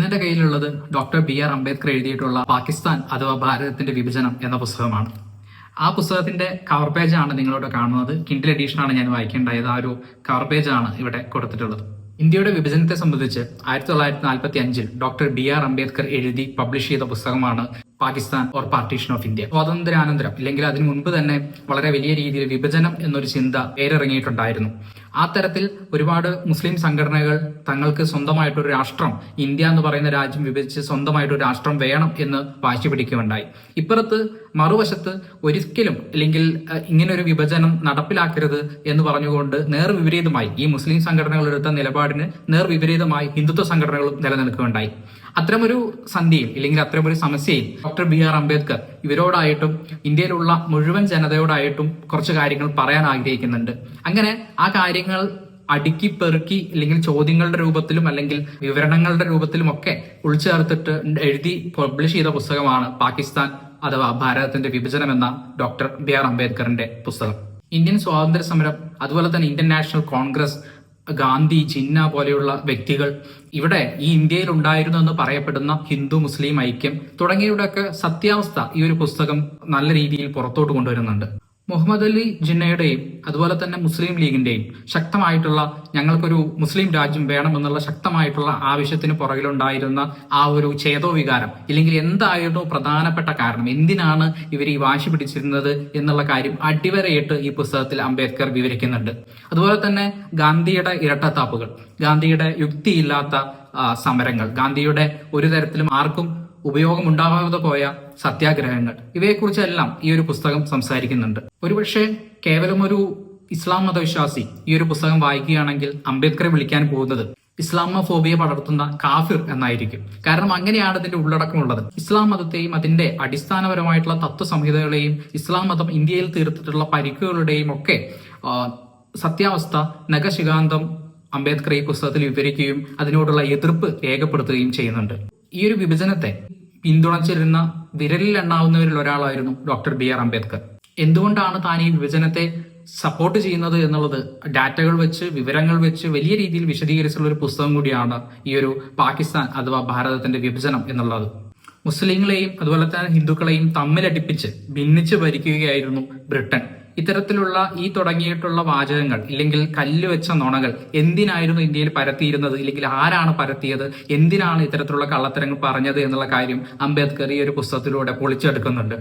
ഇന്നെന്റെ കയ്യിലുള്ളത് doctor BR Ambedkar എഴുതിയിട്ടുള്ള പാകിസ്ഥാൻ അഥവാ ഭാരതത്തിന്റെ വിഭജനം എന്ന പുസ്തകമാണ്. ആ പുസ്തകത്തിന്റെ കവർ പേജാണ് നിങ്ങളോട് കാണുന്നത്. കിൻഡിൽ എഡീഷനാണ് ഞാൻ വായിക്കേണ്ടായത്. ആ ഒരു കവർ പേജാണ് ഇവിടെ കൊടുത്തിട്ടുള്ളത്. ഇന്ത്യയുടെ വിഭജനത്തെ സംബന്ധിച്ച് 1945 ഡോക്ടർ BR അംബേദ്കർ എഴുതി പബ്ലിഷ് ചെയ്ത പുസ്തകമാണ് Pakistan or partition of India. സ്വാതന്ത്ര്യാനന്തരം അല്ലെങ്കിൽ അതിനു മുൻപ് തന്നെ വളരെ വലിയ രീതിയിൽ വിഭജനം എന്നൊരു ചിന്ത പേരിറങ്ങിയിട്ടുണ്ടായിരുന്നു. ആ തരത്തിൽ ഒരുപാട് മുസ്ലിം സംഘടനകൾ തങ്ങൾക്ക് സ്വന്തമായിട്ടൊരു രാഷ്ട്രം, ഇന്ത്യ എന്ന് പറയുന്ന രാജ്യം വിഭജിച്ച് സ്വന്തമായിട്ടൊരു രാഷ്ട്രം വേണം എന്ന് വാശി പിടിക്കുകയുണ്ടായി. ഇപ്പുറത്ത് മറുവശത്ത് ഒരിക്കലും അല്ലെങ്കിൽ ഇങ്ങനൊരു വിഭജനം നടപ്പിലാക്കരുത് എന്ന് പറഞ്ഞുകൊണ്ട് നേർവിപരീതമായി ഈ മുസ്ലിം സംഘടനകൾ എടുത്ത നിലപാടിന് നേർവിപരീതമായി ഹിന്ദുത്വ സംഘടനകളും നിലനിൽക്കുകയുണ്ടായി. അത്തരമൊരു സന്ധിയിൽ അല്ലെങ്കിൽ അത്തരമൊരു സമസ്യയിൽ ഡോക്ടർ BR അംബേദ്കർ ഇവരോടായിട്ടും ഇന്ത്യയിലുള്ള മുഴുവൻ ജനതയോടായിട്ടും കുറച്ച് കാര്യങ്ങൾ പറയാൻ ആഗ്രഹിക്കുന്നുണ്ട്. അങ്ങനെ ആ കാര്യങ്ങൾ അടുക്കി പെറുക്കി അല്ലെങ്കിൽ ചോദ്യങ്ങളുടെ രൂപത്തിലും അല്ലെങ്കിൽ വിവരണങ്ങളുടെ രൂപത്തിലും ഒക്കെ ഉൾച്ചേർത്തിട്ട് എഴുതി പബ്ലിഷ് ചെയ്ത പുസ്തകമാണ് പാകിസ്ഥാൻ അഥവാ ഭാരതത്തിന്റെ വിഭജനം എന്ന ഡോക്ടർ BR അംബേദ്കറിന്റെ പുസ്തകം. ഇന്ത്യൻ സ്വാതന്ത്ര്യ സമരം, അതുപോലെ തന്നെ ഇന്ത്യൻ നാഷണൽ കോൺഗ്രസ്, ഗാന്ധി, ജിന്ന പോലെയുള്ള വ്യക്തികൾ, ഇവിടെ ഈ ഇന്ത്യയിൽ ഉണ്ടായിരുന്നു എന്ന് പറയപ്പെടുന്ന ഹിന്ദു മുസ്ലിം ഐക്യം തുടങ്ങിയവരുടെയൊക്കെ സത്യാവസ്ഥ ഈ ഒരു പുസ്തകം നല്ല രീതിയിൽ പുറത്തോട്ട് കൊണ്ടുവരുന്നുണ്ട്. മുഹമ്മദ് അലി ജിന്നയുടെയും അതുപോലെ തന്നെ മുസ്ലിം ലീഗിന്റെയും ശക്തമായിട്ടുള്ള ഞങ്ങൾക്കൊരു മുസ്ലിം രാജ്യം വേണമെന്നുള്ള ശക്തമായിട്ടുള്ള ആവശ്യത്തിന് പുറകിലുണ്ടായിരുന്ന ആ ഒരു ചേതോവികാരം, ഇല്ലെങ്കിൽ എന്തായിരുന്നു പ്രധാനപ്പെട്ട കാരണം, എന്തിനാണ് ഇവർ ഈ വാശി പിടിച്ചിരുന്നത് എന്നുള്ള കാര്യം അടിവരയിട്ട് ഈ പുസ്തകത്തിൽ അംബേദ്കർ വിവരിക്കുന്നുണ്ട്. അതുപോലെ തന്നെ ഗാന്ധിയുടെ ഇരട്ടത്താപ്പുകൾ, ഗാന്ധിയുടെ യുക്തിയില്ലാത്ത സമരങ്ങൾ, ഗാന്ധിയുടെ ഒരു തരത്തിലും ആർക്കും ഉപയോഗമുണ്ടാകാതെ പോയ സത്യാഗ്രഹങ്ങൾ, ഇവയെക്കുറിച്ചെല്ലാം ഈ ഒരു പുസ്തകം സംസാരിക്കുന്നുണ്ട്. ഒരുപക്ഷെ കേവലം ഒരു ഇസ്ലാം മതവിശ്വാസി ഈ ഒരു പുസ്തകം വായിക്കുകയാണെങ്കിൽ അംബേദ്കറെ വിളിക്കാൻ പോകുന്നത് ഇസ്ലാമോഫോബിയ പടർത്തുന്ന കാഫിർ എന്നായിരിക്കും. കാരണം അങ്ങനെയാണ് ഇതിന്റെ ഉള്ളടക്കമുള്ളത്. ഇസ്ലാം മതത്തെയും അതിന്റെ അടിസ്ഥാനപരമായിട്ടുള്ള തത്വസംഹിതകളെയും ഇസ്ലാം മതം ഇന്ത്യയിൽ തീർത്തിട്ടുള്ള പരിക്കുകളുടെയും ഒക്കെ സത്യാവസ്ഥ നഖശികാന്തം അംബേദ്കർ ഈ പുസ്തകത്തിൽ വിവരിക്കുകയും അതിനോടുള്ള എതിർപ്പ് രേഖപ്പെടുത്തുകയും ചെയ്യുന്നുണ്ട്. ഈ ഒരു വിഭജനത്തെ പിന്തുണച്ചിരുന്ന വിരലിൽ എണ്ണാവുന്നവരിൽ ഒരാളായിരുന്നു ഡോക്ടർ BR അംബേദ്കർ. എന്തുകൊണ്ടാണ് താൻ ഈ വിഭജനത്തെ സപ്പോർട്ട് ചെയ്യുന്നത് എന്നുള്ളത് ഡാറ്റകൾ വെച്ച്, വിവരങ്ങൾ വെച്ച് വലിയ രീതിയിൽ വിശദീകരിച്ചുള്ള ഒരു പുസ്തകം കൂടിയാണ് ഈ ഒരു പാകിസ്ഥാൻ അഥവാ ഭാരതത്തിന്റെ വിഭജനം എന്നുള്ളത്. മുസ്ലിങ്ങളെയും അതുപോലെ തന്നെ ഹിന്ദുക്കളെയും തമ്മിലടിപ്പിച്ച് ഭിന്നിച്ച് ഭരിക്കുകയായിരുന്നു ബ്രിട്ടൻ. ഇത്തരത്തിലുള്ള ഈ തുടങ്ങിയിട്ടുള്ള വാചകങ്ങൾ ഇല്ലെങ്കിൽ കല്ല് വെച്ച നുണകൾ എന്തിനായിരുന്നു ഇന്ത്യയിൽ പരത്തിയിരുന്നത്, ഇല്ലെങ്കിൽ ആരാണ് പരത്തിയത്, എന്തിനാണ് ഇത്തരത്തിലുള്ള കള്ളത്തരങ്ങൾ പറഞ്ഞത് എന്നുള്ള കാര്യം അംബേദ്കർ ഈ ഒരു പുസ്തകത്തിലൂടെ പൊളിച്ചെടുക്കുന്നുണ്ട്.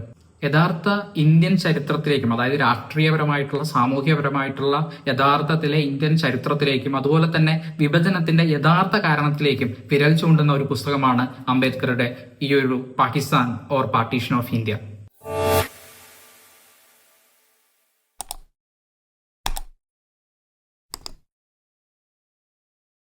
യഥാർത്ഥ ഇന്ത്യൻ ചരിത്രത്തിലേക്കും, അതായത് രാഷ്ട്രീയപരമായിട്ടുള്ള സാമൂഹ്യപരമായിട്ടുള്ള യഥാർത്ഥത്തിലെ ഇന്ത്യൻ ചരിത്രത്തിലേക്കും അതുപോലെ തന്നെ വിഭജനത്തിന്റെ യഥാർത്ഥ കാരണത്തിലേക്കും വിരൽ ചൂണ്ടുന്ന ഒരു പുസ്തകമാണ് അംബേദ്കറുടെ ഈ ഒരു Pakistan or partition of India.